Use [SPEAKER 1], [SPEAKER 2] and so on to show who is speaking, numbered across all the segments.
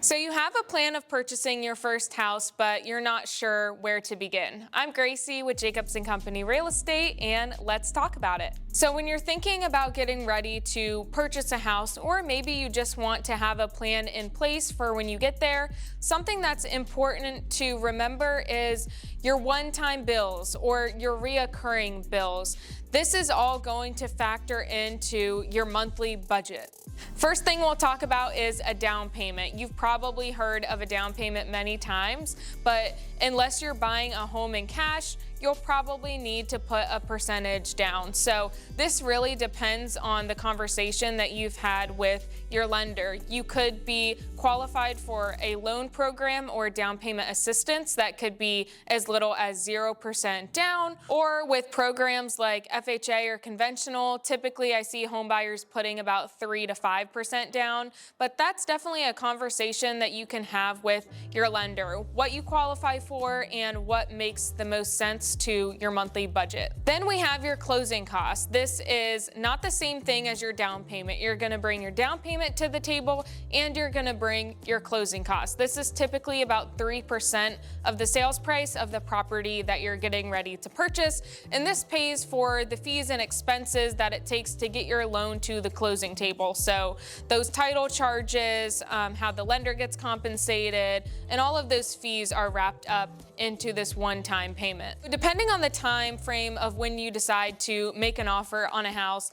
[SPEAKER 1] So you have a plan of purchasing your first house, but you're not sure where to begin. I'm Gracie with Jacobs & Company Real Estate, and let's talk about it. So when you're thinking about getting ready to purchase a house, or maybe you just want to have a plan in place for when you get there, something that's important to remember is your one-time bills or your reoccurring bills. This is all going to factor into your monthly budget. First thing we'll talk about is a down payment. You've probably heard of a down payment many times, but unless you're buying a home in cash, you'll probably need to put a percentage down. So this really depends on the conversation that you've had with your lender. You could be qualified for a loan program or down payment assistance that could be as little as 0% down, or with programs like FHA or conventional, typically I see home buyers putting about 3 to 5% down, but that's definitely a conversation that you can have with your lender, what you qualify for and what makes the most sense to your monthly budget. Then we have your closing costs. This is not the same thing as your down payment. You're gonna bring your down payment to the table and you're gonna bring your closing costs. This is typically about 3% of the sales price of the property that you're getting ready to purchase, and this pays for the fees and expenses that it takes to get your loan to the closing table. So those title charges, how the lender gets compensated, and all of those fees are wrapped up into this one-time payment. Depending on the time frame of when you decide to make an offer on a house,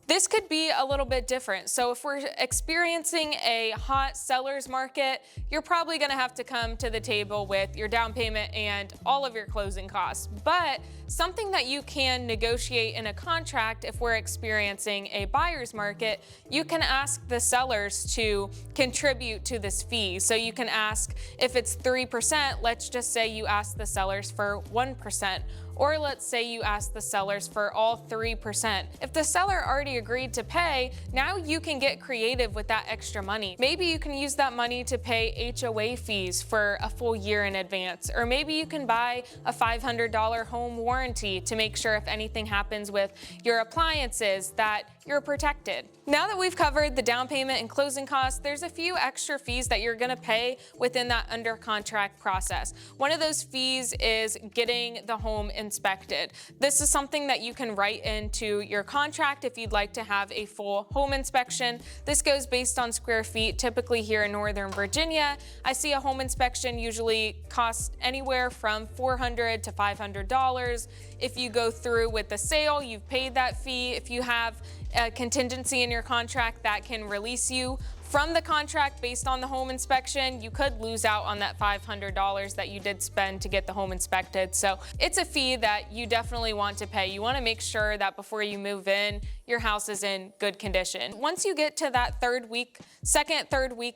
[SPEAKER 1] this could be a little bit different. So if we're experiencing a hot seller's market, you're probably gonna have to come to the table with your down payment and all of your closing costs. But something that you can negotiate in a contract, if we're experiencing a buyer's market, you can ask the sellers to contribute to this fee. So you can ask, if it's 3%, let's just say you ask the sellers for 1%. Or let's say you ask the sellers for all 3%. If the seller already agreed to pay, now you can get creative with that extra money. Maybe you can use that money to pay HOA fees for a full year in advance. Or maybe you can buy a $500 home warranty to make sure if anything happens with your appliances that you're protected. Now that we've covered the down payment and closing costs, there's a few extra fees that you're gonna pay within that under contract process. One of those fees is getting the home inspected. This is something that you can write into your contract if you'd like to have a full home inspection. This goes based on square feet. Typically here in Northern Virginia, I see a home inspection usually costs anywhere from $400 to $500. If you go through with the sale, you've paid that fee. If you have a contingency in your contract that can release you from the contract based on the home inspection, you could lose out on that $500 that you did spend to get the home inspected. So it's a fee that you definitely want to pay. You want to make sure that before you move in, your house is in good condition. Once you get to that third week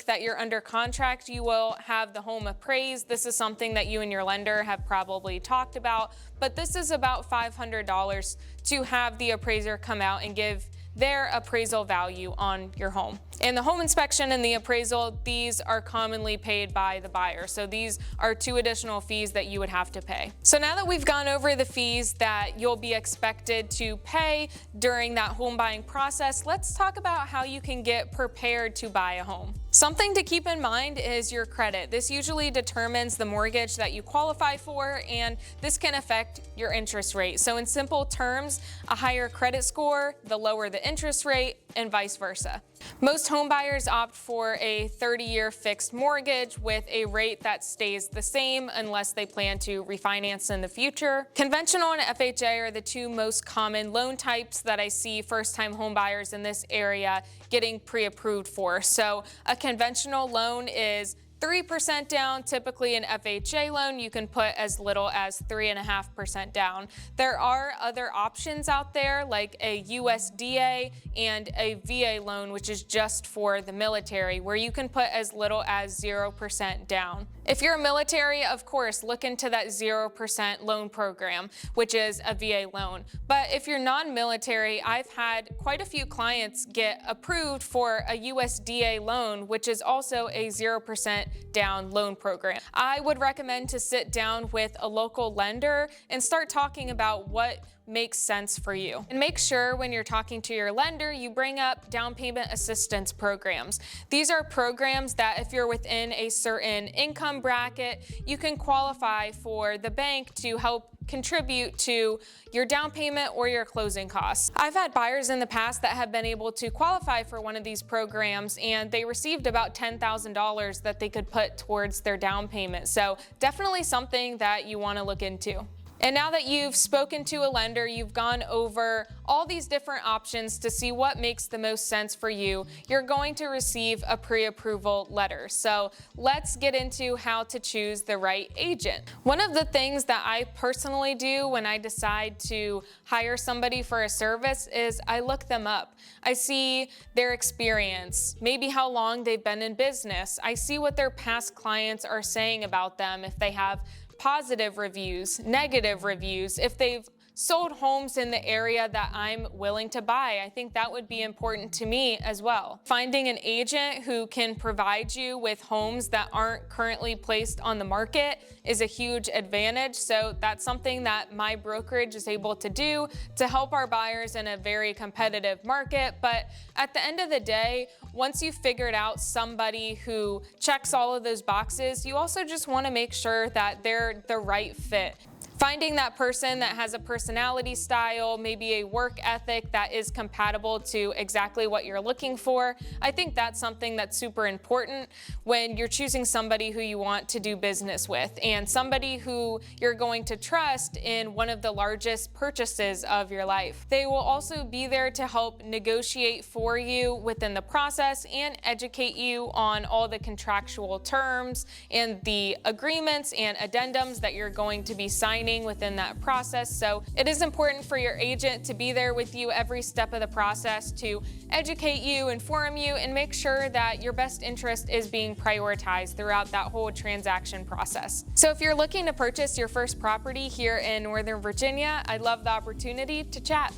[SPEAKER 1] that you're under contract, you will have the home appraised. This is something that you and your lender have probably talked about, but this is about $500 to have the appraiser come out and give their appraisal value on your home. And the home inspection and the appraisal, these are commonly paid by the buyer. So these are 2 additional fees that you would have to pay. So now that we've gone over the fees that you'll be expected to pay during that home buying process, let's talk about how you can get prepared to buy a home. Something to keep in mind is your credit. This usually determines the mortgage that you qualify for, and this can affect your interest rate. So in simple terms, a higher credit score, the lower the interest rate, and vice versa. Most home buyers opt for a 30-year fixed mortgage with a rate that stays the same unless they plan to refinance in the future. Conventional and FHA are the 2 most common loan types that I see first-time home buyers in this area getting pre-approved for. So a conventional loan is 3% down. Typically an FHA loan, you can put as little as 3.5% down. There are other options out there like a USDA and a VA loan, which is just for the military, where you can put as little as 0% down. If you're military, of course, look into that 0% loan program, which is a VA loan. But if you're non-military, I've had quite a few clients get approved for a USDA loan, which is also a 0% down loan program. I would recommend to sit down with a local lender and start talking about what makes sense for you. And make sure when you're talking to your lender, you bring up down payment assistance programs. These are programs that if you're within a certain income bracket, you can qualify for the bank to help contribute to your down payment or your closing costs. I've had buyers in the past that have been able to qualify for one of these programs, and they received about $10,000 that they could put towards their down payment. So definitely something that you want to look into. And now that you've spoken to a lender, you've gone over all these different options to see what makes the most sense for you, you're going to receive a pre-approval letter. So let's get into how to choose the right agent. One of the things that I personally do when I decide to hire somebody for a service is I look them up. I see their experience, maybe how long they've been in business. I see what their past clients are saying about them, if they have positive reviews, negative reviews, if they've sold homes in the area that I'm willing to buy. I think that would be important to me as well. Finding an agent who can provide you with homes that aren't currently placed on the market is a huge advantage. So that's something that my brokerage is able to do to help our buyers in a very competitive market. But at the end of the day, once you've figured out somebody who checks all of those boxes, you also just want to make sure that they're the right fit. Finding that person that has a personality style, maybe a work ethic that is compatible to exactly what you're looking for, I think that's something that's super important when you're choosing somebody who you want to do business with and somebody who you're going to trust in one of the largest purchases of your life. They will also be there to help negotiate for you within the process and educate you on all the contractual terms and the agreements and addendums that you're going to be signing within that process. So it is important for your agent to be there with you every step of the process to educate you, inform you, and make sure that your best interest is being prioritized throughout that whole transaction process. So if you're looking to purchase your first property here in Northern Virginia, I'd love the opportunity to chat.